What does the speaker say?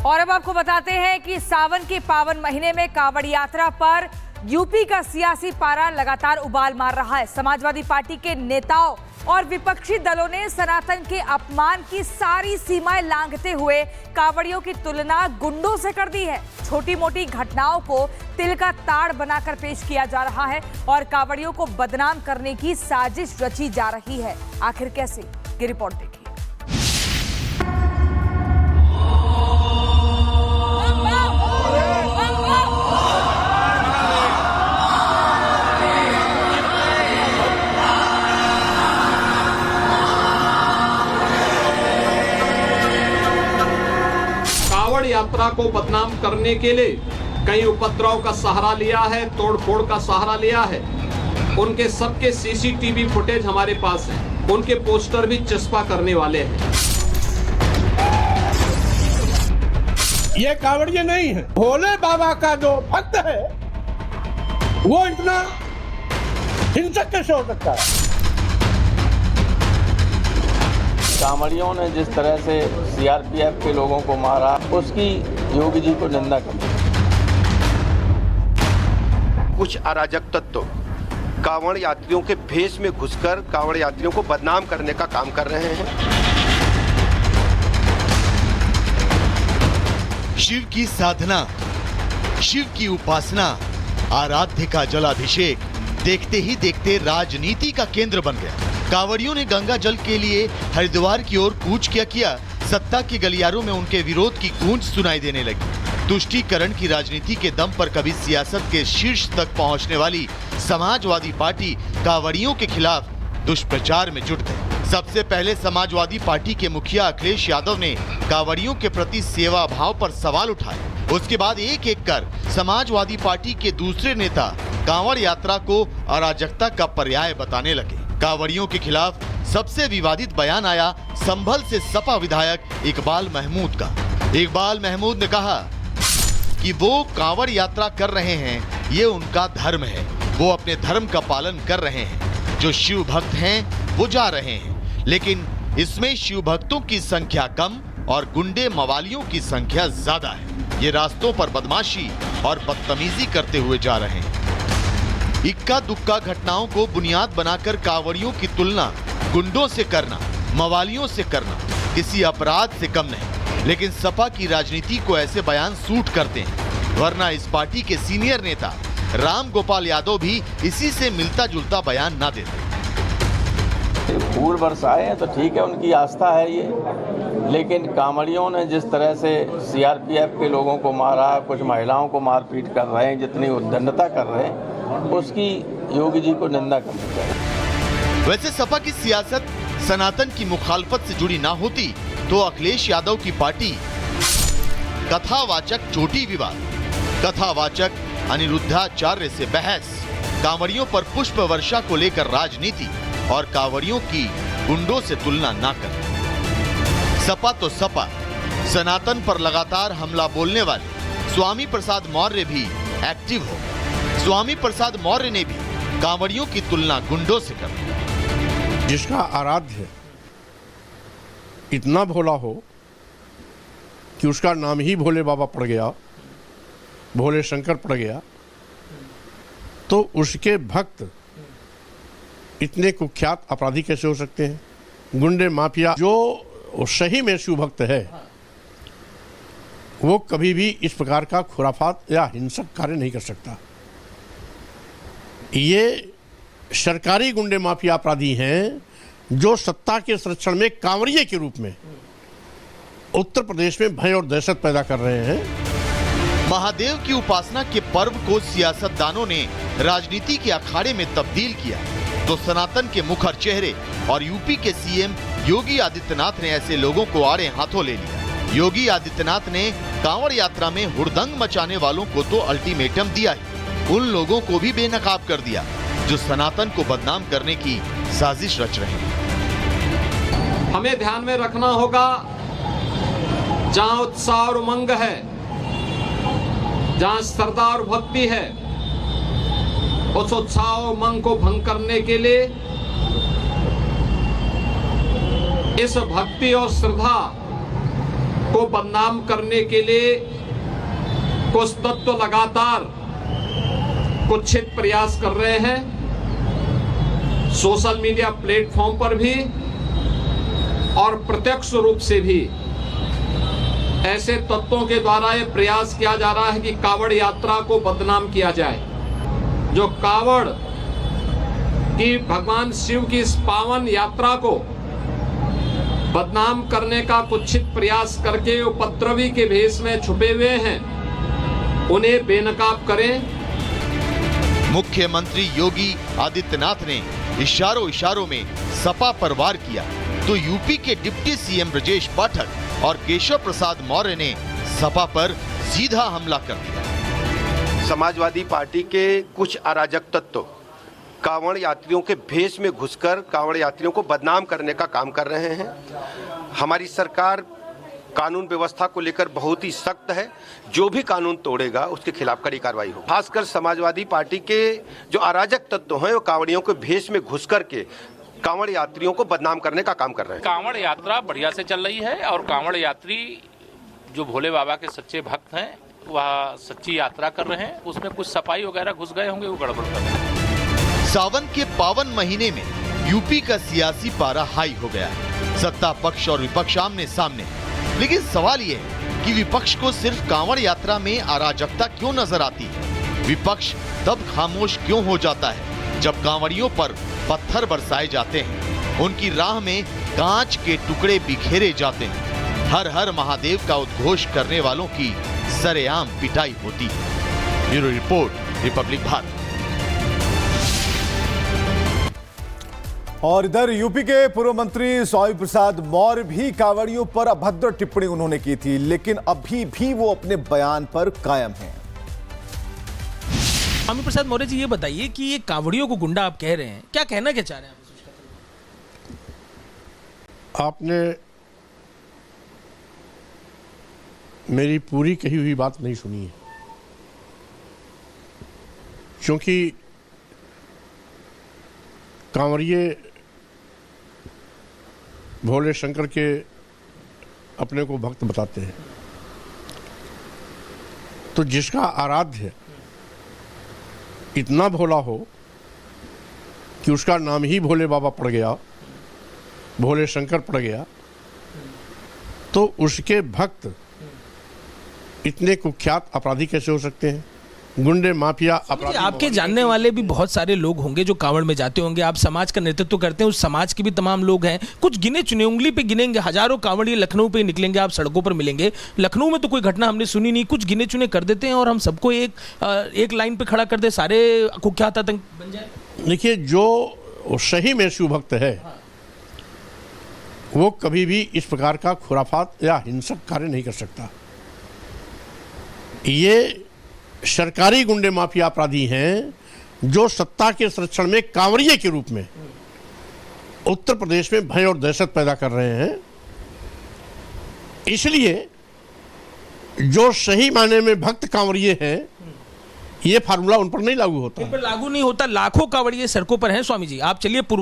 और अब आपको बताते हैं कि सावन के पावन महीने में कांवड़ यात्रा पर यूपी का सियासी पारा लगातार उबाल मार रहा है। समाजवादी पार्टी के नेताओं और विपक्षी दलों ने सनातन के अपमान की सारी सीमाएं लांघते हुए कांवड़ियों की तुलना गुंडों से कर दी है। छोटी मोटी घटनाओं को तिल का ताड़ बनाकर पेश किया जा रहा है और कांवड़ियों को बदनाम करने की साजिश रची जा रही है। आखिर कैसे, ये रिपोर्ट देखिए। कांवड़ यात्रा को बदनाम करने के लिए कई उपद्रव का सहारा लिया है, तोड़फोड़ का सहारा लिया है। उनके सबके सीसीटीवी फुटेज हमारे पास है, उनके पोस्टर भी चस्पा करने वाले हैं। ये कांवड़िए नहीं है, भोले बाबा का जो भक्त है वो इतना हिंसक कैसे हो सकता है। कांवड़ियों ने जिस तरह से सीआरपीएफ के लोगों को मारा, उसकी योगी जी को निंदा करनी। कुछ अराजक तत्व कांवड़ यात्रियों के भेष में घुसकर कांवड़ यात्रियों को बदनाम करने का काम कर रहे हैं। शिव की साधना, शिव की उपासना, आराध्य का जलाभिषेक देखते ही देखते राजनीति का केंद्र बन गया। कांवड़ियों ने गंगा जल के लिए हरिद्वार की ओर कूच किया। सत्ता के गलियारों में उनके विरोध की गूंज सुनाई देने लगी। तुष्टीकरण की राजनीति के दम पर कभी सियासत के शीर्ष तक पहुंचने वाली समाजवादी पार्टी कांवड़ियों के खिलाफ दुष्प्रचार में जुट गई। सबसे पहले समाजवादी पार्टी के मुखिया अखिलेश यादव ने कांवड़ियों के प्रति सेवा भाव पर सवाल उठाए। उसके बाद एक एक कर समाजवादी पार्टी के दूसरे नेता कांवड़ यात्रा को अराजकता का पर्याय बताने लगे। कांवड़ियों के खिलाफ सबसे विवादित बयान आया संभल से सपा विधायक इकबाल महमूद का। इकबाल महमूद ने कहा कि वो कांवड़ यात्रा कर रहे हैं, ये उनका धर्म है, वो अपने धर्म का पालन कर रहे हैं। जो शिव भक्त हैं वो जा रहे हैं, लेकिन इसमें शिव भक्तों की संख्या कम और गुंडे मवालियों की संख्या ज्यादा है। ये रास्तों पर बदमाशी और बदतमीजी करते हुए जा रहे हैं। इक्का दुक्का घटनाओं को बुनियाद बनाकर कांवड़ियों की तुलना गुंडों से करना, मवालियों से करना किसी अपराध से कम नहीं। लेकिन सपा की राजनीति को ऐसे बयान सूट करते हैं, वरना इस पार्टी के सीनियर नेता राम गोपाल यादव भी इसी से मिलता जुलता बयान ना देते। फूल बरसाए हैं तो ठीक है, उनकी आस्था है ये, लेकिन कांवड़ियों ने जिस तरह से सीआरपीएफ के लोगों को मारा, कुछ महिलाओं को मारपीट कर रहे हैं, जितनी उद्दंडता कर रहे हैं, उसकी योगी जी को निंदा करनी चाहिए। वैसे सपा की सियासत सनातन की मुखालफत से जुड़ी ना होती तो अखिलेश यादव की पार्टी कथावाचक चोटी विवाद, कथावाचक अनिरुद्धाचार्य से बहस, कांवड़ियों पर पुष्प वर्षा को लेकर राजनीति और कांवड़ियों की गुंडों से तुलना ना कर। सपा तो सपा, सनातन पर लगातार हमला बोलने वाले स्वामी प्रसाद मौर्य भी एक्टिव हो। स्वामी प्रसाद मौर्य ने भी कांवड़ियों की तुलना गुंडों से कर। जिसका आराध्य इतना भोला हो कि उसका नाम ही भोले बाबा पड़ गया, भोले शंकर पड़ गया, तो उसके भक्त इतने कुख्यात अपराधी कैसे हो सकते हैं? गुंडे माफिया जो सही में शिव भक्त है वो कभी भी इस प्रकार का खुराफात या हिंसक कार्य नहीं कर सकता। ये सरकारी गुंडे माफिया अपराधी हैं जो सत्ता के संरक्षण में कांवड़िए के रूप में उत्तर प्रदेश में भय और दहशत पैदा कर रहे हैं। महादेव की उपासना के पर्व को सियासतदानों ने राजनीति के अखाड़े में तब्दील किया तो सनातन के मुखर चेहरे और यूपी के सीएम योगी आदित्यनाथ ने ऐसे लोगों को आड़े हाथों ले लिया। योगी आदित्यनाथ ने कांवड़ यात्रा में हुड़दंग मचाने वालों को तो अल्टीमेटम दिया ही, उन लोगों को भी बेनकाब कर दिया जो सनातन को बदनाम करने की साजिश रच रहे हैं। हमें ध्यान में रखना होगा, जहां उत्साह और उमंग है, जहां श्रद्धा और भक्ति है, उस उत्साह और उमंग को भंग करने के लिए इस भक्ति और श्रद्धा को बदनाम करने के लिए कुछ तत्व लगातार कुत्सित प्रयास कर रहे हैं। सोशल मीडिया प्लेटफॉर्म पर भी और प्रत्यक्ष रूप से भी ऐसे तत्वों के द्वारा यह प्रयास किया जा रहा है कि कांवड़ यात्रा को बदनाम किया जाए। जो कांवड़ की भगवान शिव की इस पावन यात्रा को बदनाम करने का कुत्सित प्रयास करके उपद्रवी के भेष में छुपे हुए हैं, उन्हें बेनकाब करें। मुख्यमंत्री योगी आदित्यनाथ ने इशारों में सपा पर वार किया तो यूपी के डिप्टी सीएम ब्रजेश पाठक और केशव प्रसाद मौर्य ने सपा पर सीधा हमला कर दिया। समाजवादी पार्टी के कुछ अराजक तत्व कांवड़ यात्रियों के भेष में घुसकर कांवड़ यात्रियों को बदनाम करने का काम कर रहे हैं। हमारी सरकार कानून व्यवस्था को लेकर बहुत ही सख्त है। जो भी कानून तोड़ेगा उसके खिलाफ कड़ी कार्रवाई हो। खासकर समाजवादी पार्टी के जो अराजक तत्व हैं वो कांवड़ियों के भेष में घुस करके कांवड़ यात्रियों को बदनाम करने का काम कर रहे हैं। कांवड़ यात्रा बढ़िया से चल रही है और कांवड़ यात्री जो भोले बाबा के सच्चे भक्त हैं वह सच्ची यात्रा कर रहे हैं। उसमें कुछ सफाई वगैरह घुस गए होंगे, वो गड़बड़ कर रहे हैं। सावन के पावन महीने में यूपी का सियासी पारा हाई हो गया है। सत्ता पक्ष और विपक्ष आमने सामने, लेकिन सवाल ये है कि विपक्ष को सिर्फ कांवड़ यात्रा में अराजकता क्यों नजर आती है? विपक्ष तब खामोश क्यों हो जाता है जब कांवड़ियों पर पत्थर बरसाए जाते हैं, उनकी राह में कांच के टुकड़े बिखेरे जाते हैं, हर हर महादेव का उद्घोष करने वालों की सरेआम पिटाई होती है। Bureau report, Republic Bharat. और इधर यूपी के पूर्व मंत्री स्वामी प्रसाद मौर्य भी कांवड़ियों पर अभद्र टिप्पणी उन्होंने की थी, लेकिन अभी भी वो अपने बयान पर कायम हैं। स्वामी प्रसाद मौर्य जी, ये बताइए कि ये कांवड़ियों को गुंडा आप कह रहे हैं, क्या कहना क्या चाह रहे हैं आप? आपने मेरी पूरी कही हुई बात नहीं सुनी है, क्योंकि कांवड़िए भोले शंकर के अपने को भक्त बताते हैं, तो जिसका आराध्य इतना भोला हो कि उसका नाम ही भोले बाबा पड़ गया, भोले शंकर पड़ गया, तो उसके भक्त इतने कुख्यात अपराधी कैसे हो सकते हैं? गुंडे, माफिया, अपराधी। आपके जानने वाले भी बहुत सारे लोग होंगे जो कांवड़ में जाते होंगे, आप समाज का नेतृत्व करते हैं, उस समाज के भी तमाम लोग हैं, कुछ गिने चुने उंगली पे गिनेंगे, हजारों कांवड़िए लखनऊ पे निकलेंगे, आप सड़कों पर मिलेंगे। लखनऊ में तो कोई घटना हमने सुनी नहीं, कुछ गिने चुने कर देते हैं और हम सबको एक लाइन पे खड़ा कर दे, सारे कुख्यात आतंक बन जाए। देखिए, जो सही में शिव भक्त है वो कभी भी इस प्रकार का खुराफात या हिंसक कार्य नहीं कर सकता। ये सरकारी गुंडे, माफिया, अपराधी हैं जो सत्ता के संरक्षण में कांवड़िए के रूप में उत्तर प्रदेश में भय और दहशत पैदा कर रहे हैं। इसलिए जो सही मायने में भक्त कांवड़िए हैं, ये फार्मूला उन पर नहीं लागू होता। इन पर लागू नहीं होता। लाखों कांवड़िए सड़कों पर हैं। स्वामी जी, आप चलिए पूर्व